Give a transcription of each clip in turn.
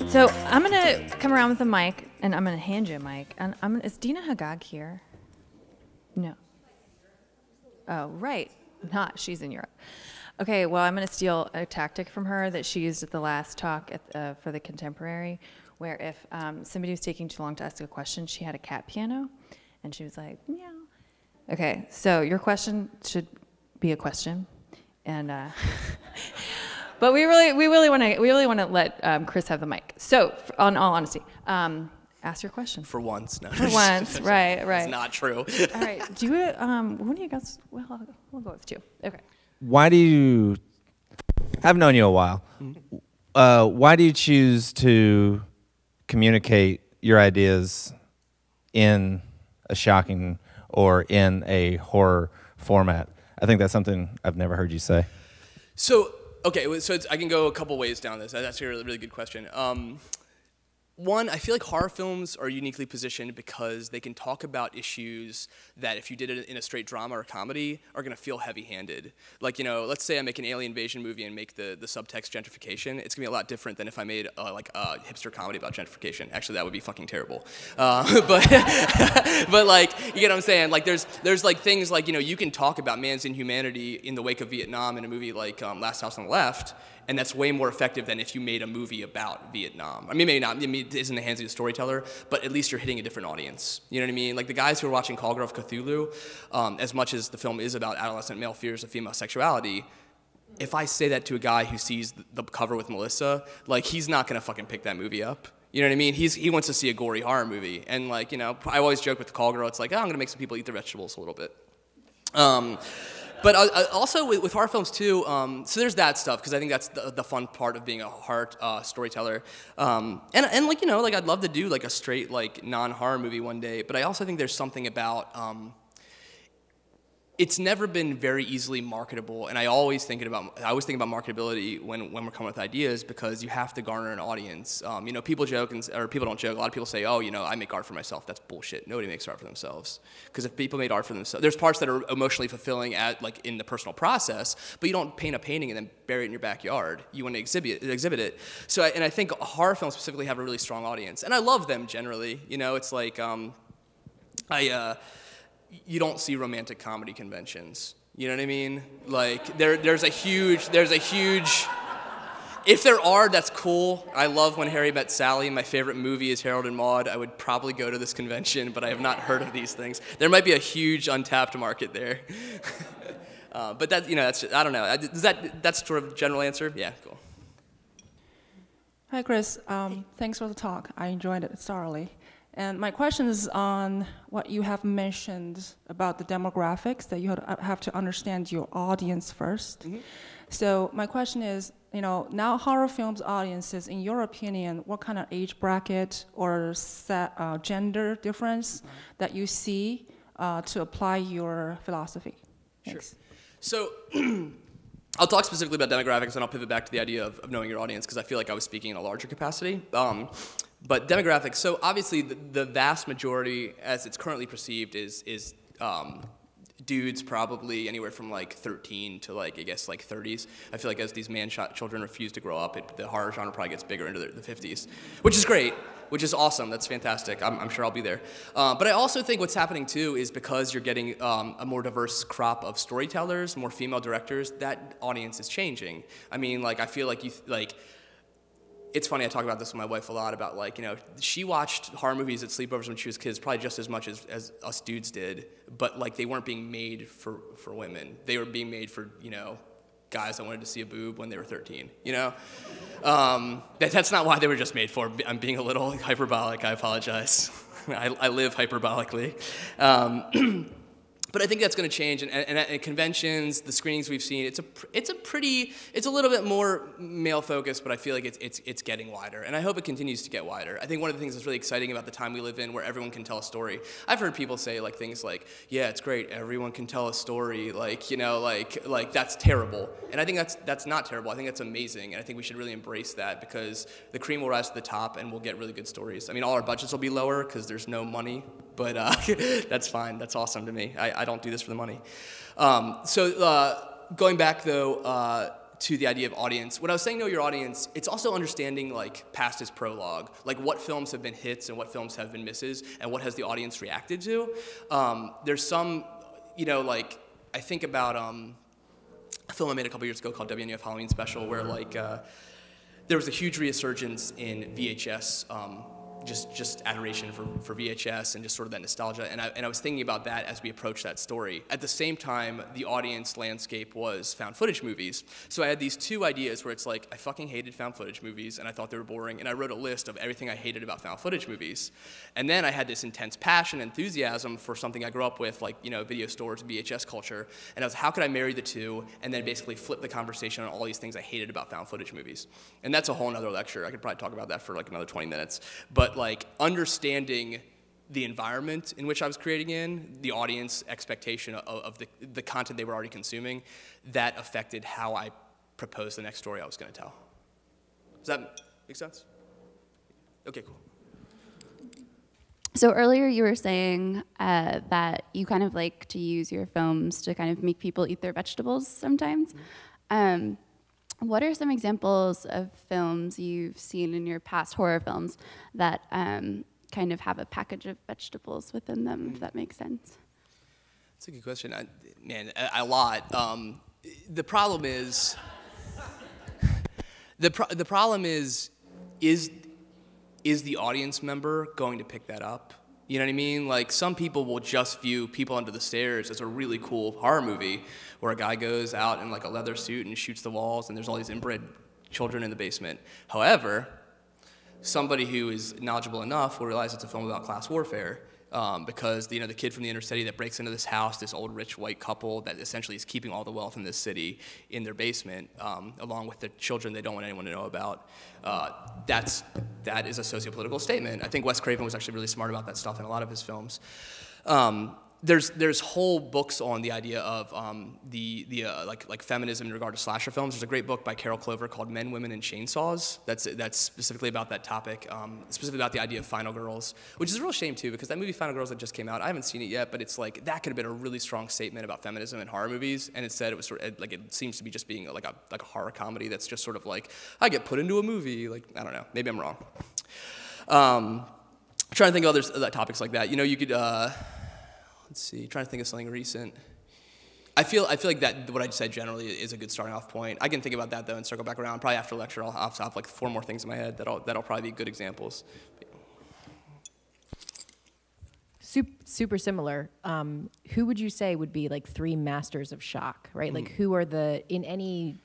So I'm gonna come around with a mic, and I'm gonna hand you a mic. And is Dina Haggag here? No. Oh, right. Not. She's in Europe. Okay. Well, I'm gonna steal a tactic from her that she used at the last talk for the Contemporary, where if somebody was taking too long to ask a question, she had a cat piano, and she was like, meow. Okay. So your question should be a question, and. But we really want to let Chris have the mic. So, on all honesty, ask your question. For once, no. For once, right. It's not true. All right. Do you? When do you guys? Well, we'll go with two. Okay. Why do you? I've known you a while. Why do you choose to communicate your ideas in a shocking or in a horror format? I think that's something I've never heard you say. So. Okay, so I can go a couple ways down this. That's actually a really, really good question. One, I feel like horror films are uniquely positioned because they can talk about issues that if you did it in a straight drama or comedy are going to feel heavy-handed. Like, you know, let's say I make an alien invasion movie and make the subtext gentrification. It's going to be a lot different than if I made like a hipster comedy about gentrification. Actually, that would be fucking terrible. But like, you get what I'm saying? Like, there's like things like, you know, you can talk about man's inhumanity in the wake of Vietnam in a movie like Last House on the Left, and that's way more effective than if you made a movie about Vietnam. I mean, maybe not, I mean, it is in the hands of the storyteller, but at least you're hitting a different audience. You know what I mean? Like the guys who are watching Call Girl of Cthulhu, as much as the film is about adolescent male fears of female sexuality, if I say that to a guy who sees the cover with Melissa, like he's not gonna fucking pick that movie up. You know what I mean? He wants to see a gory horror movie. And like, you know, I always joke with the Call Girl, it's like, oh, I'm gonna make some people eat their vegetables a little bit. But also with horror films too, so there's that stuff, because I think that's the fun part of being a horror storyteller. And like, you know, like I'd love to do like a straight like non-horror movie one day, but I also think there's something about, it's never been very easily marketable, and I always think about marketability when we're coming with ideas, because you have to garner an audience. You know, people joke, or people don't joke. A lot of people say, "Oh, you know, I make art for myself." That's bullshit. Nobody makes art for themselves. Because if people made art for themselves, there's parts that are emotionally fulfilling like in the personal process, but you don't paint a painting and then bury it in your backyard. You want to exhibit it. So, and I think horror films specifically have a really strong audience, and I love them generally. You know, it's like you don't see romantic comedy conventions. You know what I mean? Like there's a huge, if there are, that's cool. I love When Harry Met Sally. My favorite movie is Harold and Maude. I would probably go to this convention, but I have not heard of these things. There might be a huge untapped market there. But that, you know, that's, I don't know. That's sort of a general answer? Yeah, cool. Hi, Chris. Thanks for the talk. I enjoyed it thoroughly. And my question is on what you have mentioned about the demographics, that you have to understand your audience first. Mm-hmm. So my question is, you know, now horror films audiences, in your opinion, what kind of age bracket or gender difference that you see to apply your philosophy? Thanks. Sure. So I'll talk specifically about demographics, and I'll pivot back to the idea of knowing your audience, because I feel like I was speaking in a larger capacity. But demographics, so obviously the vast majority, as it's currently perceived, is dudes probably anywhere from like 13 to like, I guess, like 30s. I feel like as these children refuse to grow up, the horror genre probably gets bigger into the 50s, which is great, which is awesome. That's fantastic. I'm sure I'll be there. But I also think what's happening too is because you're getting a more diverse crop of storytellers, more female directors, that audience is changing. I mean, like, I feel like it's funny, I talk about this with my wife a lot, about like, you know, she watched horror movies at sleepovers when she was kids, probably just as much as us dudes did, but like they weren't being made for women. They were being made for, you know, guys that wanted to see a boob when they were 13, you know? That's not why they were just made for. I'm being a little hyperbolic, I apologize. I live hyperbolically. But I think that's going to change, and at conventions, the screenings we've seen, it's a little bit more male focused, but I feel like it's getting wider, and I hope it continues to get wider. I think one of the things that's really exciting about the time we live in, where everyone can tell a story. I've heard people say like things like, "Yeah, it's great, everyone can tell a story," like, you know, like that's terrible, and I think that's not terrible. I think that's amazing, and I think we should really embrace that, because the cream will rise to the top, and we'll get really good stories. I mean, all our budgets will be lower because there's no money, but that's fine. That's awesome to me. I don't do this for the money. So Going back though to the idea of audience, when I was saying know your audience, it's also understanding like past is prologue, like what films have been hits and what films have been misses, and what has the audience reacted to. There's some, you know, like I think about a film I made a couple years ago called WNF Halloween Special, where like there was a huge resurgence in VHS. Just adoration for VHS and just sort of that nostalgia, and I was thinking about that as we approached that story. At the same time, the audience landscape was found footage movies. So I had these two ideas where it's like, I fucking hated found footage movies, and I thought they were boring, and I wrote a list of everything I hated about found footage movies. And then I had this intense passion, enthusiasm for something I grew up with, like, you know, video stores, VHS culture, and I was, how could I marry the two, and then basically flip the conversation on all these things I hated about found footage movies. And that's a whole nother lecture. I could probably talk about that for like another 20 minutes. But like understanding the environment in which I was creating in, the audience expectation of the content they were already consuming, that affected how I proposed the next story I was going to tell. Does that make sense? Okay, cool. So earlier you were saying that you kind of like to use your films to kind of make people eat their vegetables sometimes. What are some examples of films you've seen in your past horror films that kind of have a package of vegetables within them, if that makes sense? That's a good question. Man, a lot. The problem is, the problem is the audience member going to pick that up? You know what I mean? Like, some people will just view People Under the Stairs as a really cool horror movie where a guy goes out in like a leather suit and shoots the walls and there's all these inbred children in the basement. However, somebody who is knowledgeable enough will realize it's a film about class warfare. Because, you know, the kid from the inner city that breaks into this house, this old rich white couple that essentially is keeping all the wealth in this city in their basement, along with the children they don't want anyone to know about. That is a sociopolitical statement. I think Wes Craven was actually really smart about that stuff in a lot of his films. There's whole books on the idea of like feminism in regard to slasher films. There's a great book by Carol Clover called Men, Women, and Chainsaws that's specifically about that topic, specifically about the idea of final girls, which is a real shame too, because that movie Final Girls that just came out, I haven't seen it yet, but it's like that could have been a really strong statement about feminism in horror movies, and instead it was sort of like, it seems to be just being like a horror comedy that's just sort of like, I get put into a movie, like, I don't know, maybe I'm wrong. Trying to think of other topics like that. You know, you could let's see, trying to think of something recent. I feel like that what I said generally is a good starting off point. I can think about that though and circle back around. Probably after lecture I'll have like 4 more things in my head that'll probably be good examples. Super similar. Who would you say would be like 3 masters of shock, right? Like who are in any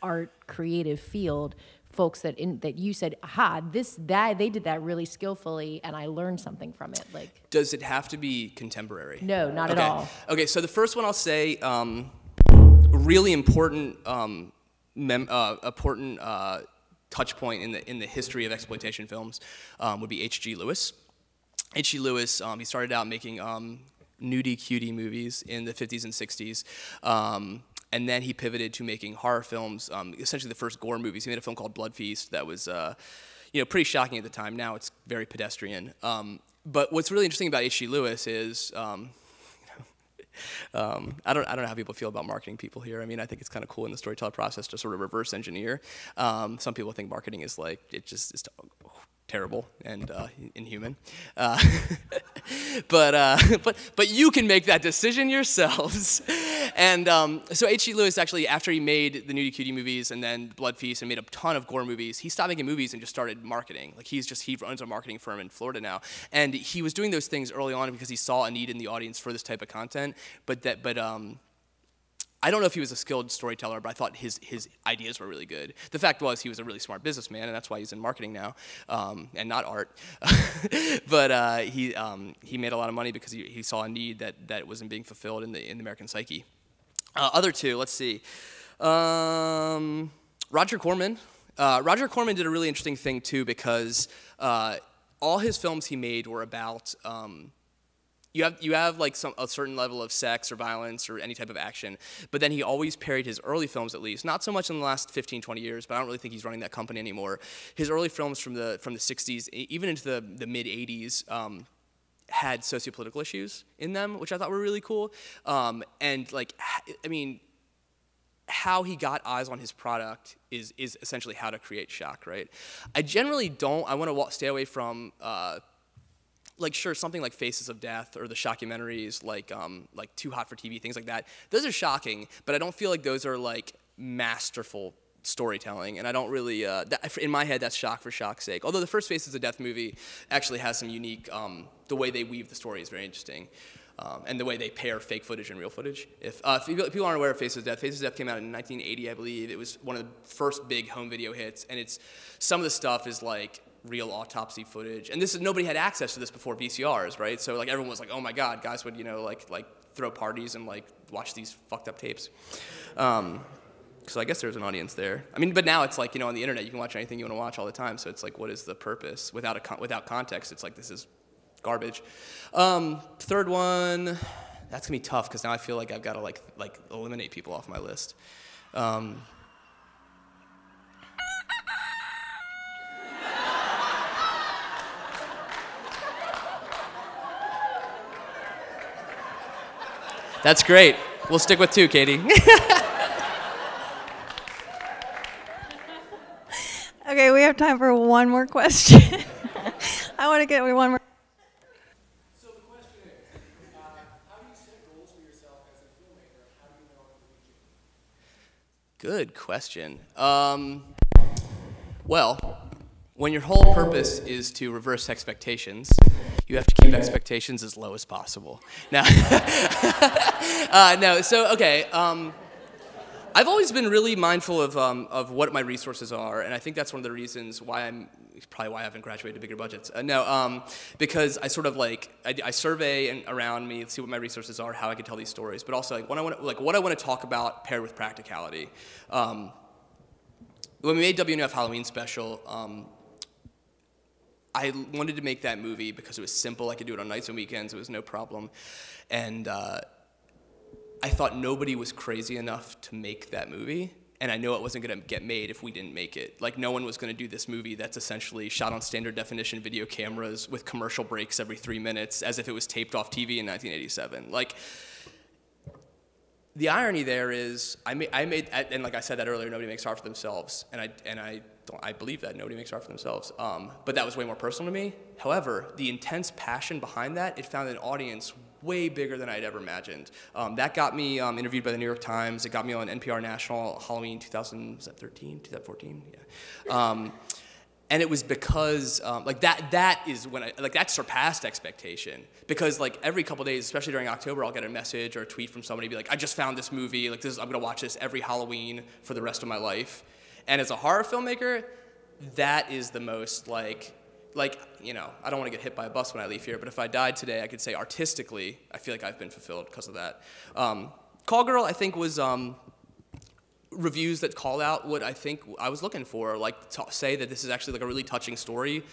art creative field, folks that you said, aha, they did that really skillfully, and I learned something from it. Like, does it have to be contemporary? No, not at all. Okay, so the first one I'll say, really important, touch point in the history of exploitation films would be H.G. Lewis. H.G. Lewis, he started out making nudie cutie movies in the 50s and 60s. And then he pivoted to making horror films, essentially the first gore movies. He made a film called Blood Feast that was, pretty shocking at the time. Now it's very pedestrian. But what's really interesting about H.G. Lewis is, I don't know how people feel about marketing people here. I mean, I think it's kind of cool in the storyteller process to sort of reverse engineer. Some people think marketing is like, it's terrible and inhuman. But you can make that decision yourselves. And so H.G. Lewis actually, after he made the Nudie Cutie movies and then Blood Feast and made a ton of gore movies, he stopped making movies and just started marketing. Like he runs a marketing firm in Florida now. And he was doing those things early on because he saw a need in the audience for this type of content. But I don't know if he was a skilled storyteller, but I thought his ideas were really good. The fact was he was a really smart businessman, and that's why he's in marketing now, and not art. But he made a lot of money because he saw a need that wasn't being fulfilled in the American psyche. Other two, let's see. Roger Corman. Roger Corman did a really interesting thing too, because all his films he made were about. You have like a certain level of sex or violence or any type of action, but then he always parried his early films, at least, not so much in the last 15, 20 years, but I don't really think he's running that company anymore. His early films from the 60s, even into the mid 80s, had sociopolitical issues in them, which I thought were really cool. And like, I mean, how he got eyes on his product is essentially how to create shock, right? I generally don't. I want to stay away from like sure something like Faces of Death or the shockumentaries like Too Hot for TV, things like that. Those are shocking, but I don't feel like those are like masterful storytelling, and I don't really in my head that's shock for shock's sake. Although the first Faces of Death movie actually has some unique the way they weave the story is very interesting. And the way they pair fake footage and real footage. If people aren't aware of Faces of Death came out in 1980, I believe. It was one of the first big home video hits, and some of the stuff is like real autopsy footage. And nobody had access to this before VCRs, right? So like everyone was like, oh my God, guys would like throw parties and like watch these fucked up tapes. So I guess there's an audience there. I mean, but now it's like on the internet you can watch anything you want to watch all the time. So it's like, what is the purpose? Without context, it's like this is garbage. Third one, that's gonna be tough because now I feel like I've got to like eliminate people off my list. That's great. We'll stick with 2, Katie. Okay, we have time for one more question. I want to get one more. So the question is, how do you set goals for yourself as a filmmaker? How do you know when to reach it? Good question. Well, when your whole purpose is to reverse expectations, you have to keep expectations as low as possible. Now, no. So okay. I've always been really mindful of what my resources are, and I think that's one of the reasons why probably why I haven't graduated to bigger budgets. Because I sort of I survey around me, see what my resources are, how I can tell these stories, but also what I want to talk about paired with practicality. When we made WNF Halloween special, I wanted to make that movie because it was simple. I could do it on nights and weekends. It was no problem, and I thought nobody was crazy enough to make that movie, and I know it wasn't going to get made if we didn't make it. Like, no one was going to do this movie that's essentially shot on standard definition video cameras with commercial breaks every 3 minutes as if it was taped off TV in 1987. Like, the irony there is, I made, and like I said that earlier, nobody makes art for themselves, and I believe that nobody makes art for themselves. But that was way more personal to me. However, the intense passion behind that, it found an audience way bigger than I'd ever imagined. That got me interviewed by the New York Times. It got me on NPR National Halloween 2014? Yeah. And it was because that is when that surpassed expectation. Because like every couple days, especially during October, I'll get a message or a tweet from somebody be like, I just found this movie. I'm gonna watch this every Halloween for the rest of my life. And as a horror filmmaker, that is the most I don't want to get hit by a bus when I leave here, but if I died today, I could say artistically, I feel like I've been fulfilled because of that. Call Girl, I think, was reviews that call out what I think I was looking for, say that this is actually like a really touching story,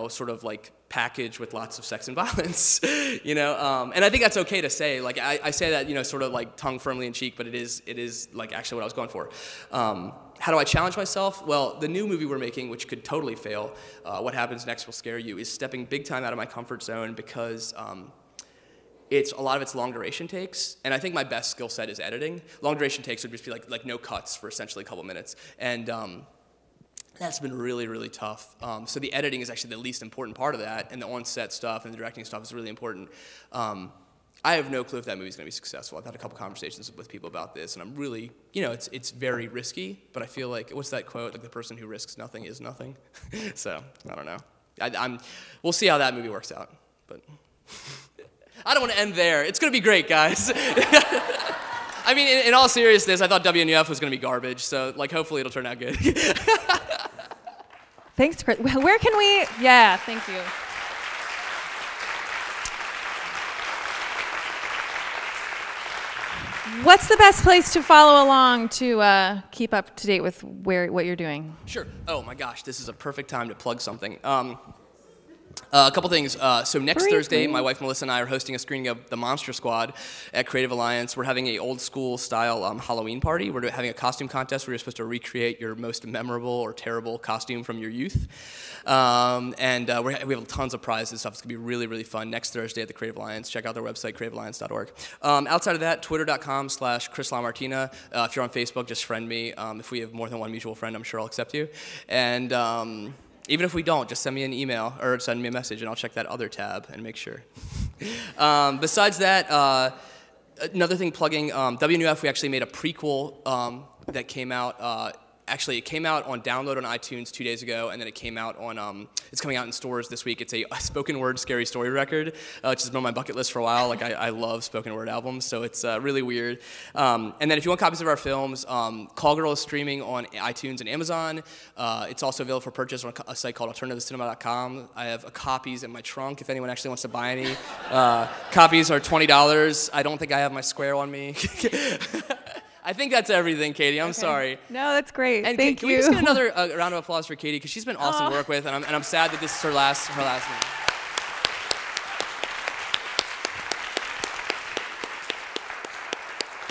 sort of like packaged with lots of sex and violence, and I think that's okay to say. Like I say that, sort of like tongue firmly in cheek, but it is like actually what I was going for. How do I challenge myself? Well, the new movie we're making, which could totally fail, What Happens Next Will Scare You, is stepping big time out of my comfort zone because a lot of it's long duration takes, and I think my best skill set is editing. Long duration takes would just be like no cuts for essentially a couple minutes, and that's been really, really tough. So the editing is actually the least important part of that, and the on-set stuff and the directing stuff is really important. I have no clue if that movie's going to be successful. I've had a couple conversations with people about this, and I'm really, it's very risky, but I feel like, what's that quote? Like, the person who risks nothing is nothing. So, I don't know. We'll see how that movie works out, but I don't want to end there. It's going to be great, guys. I mean, in all seriousness, I thought WNUF was going to be garbage, so, hopefully it'll turn out good. Thanks, Chris. Where can we? Yeah, thank you. What's the best place to follow along to keep up to date with what you're doing? Sure. Oh my gosh, this is a perfect time to plug something. A couple things. So next Thursday, my wife Melissa and I are hosting a screening of The Monster Squad at Creative Alliance. We're having a old school style Halloween party. We're having a costume contest where you're supposed to recreate your most memorable or terrible costume from your youth. We have tons of prizes and stuff. It's going to be really, really fun next Thursday at the Creative Alliance. Check out their website, creativealliance.org. Outside of that, twitter.com/Chris LaMartina. If you're on Facebook, just friend me. If we have more than one mutual friend, I'm sure I'll accept you. And even if we don't, just send me an email or send me a message, and I'll check that other tab and make sure. Besides that, another thing plugging, WNUF, we actually made a prequel that came out. Actually, it came out on download on iTunes 2 days ago, and then it came out on, it's coming out in stores this week. It's a spoken word scary story record, which has been on my bucket list for a while. Like, I love spoken word albums, so it's really weird. And then if you want copies of our films, Call Girl is streaming on iTunes and Amazon. It's also available for purchase on a site called alternativecinema.com. I have copies in my trunk if anyone actually wants to buy any. Copies are $20. I don't think I have my square on me. I think that's everything, Katie. I'm sorry. No, that's great. And Thank can you. we just get another round of applause for Katie, because she's been awesome to work with, and I'm sad that this is her last meeting.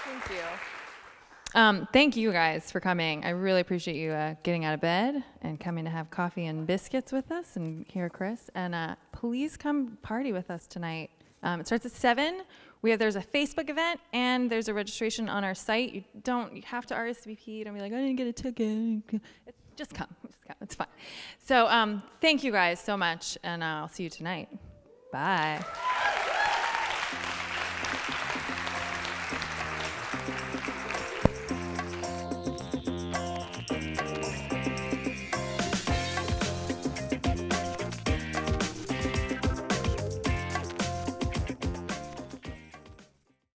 Thank you. Thank you guys for coming. I really appreciate you getting out of bed and coming to have coffee and biscuits with us and hear Chris. And please come party with us tonight. It starts at 7. There's a Facebook event, and there's a registration on our site. You have to RSVP. Don't be like, I didn't get a ticket. Just come. It's fine. So thank you guys so much, and I'll see you tonight. Bye.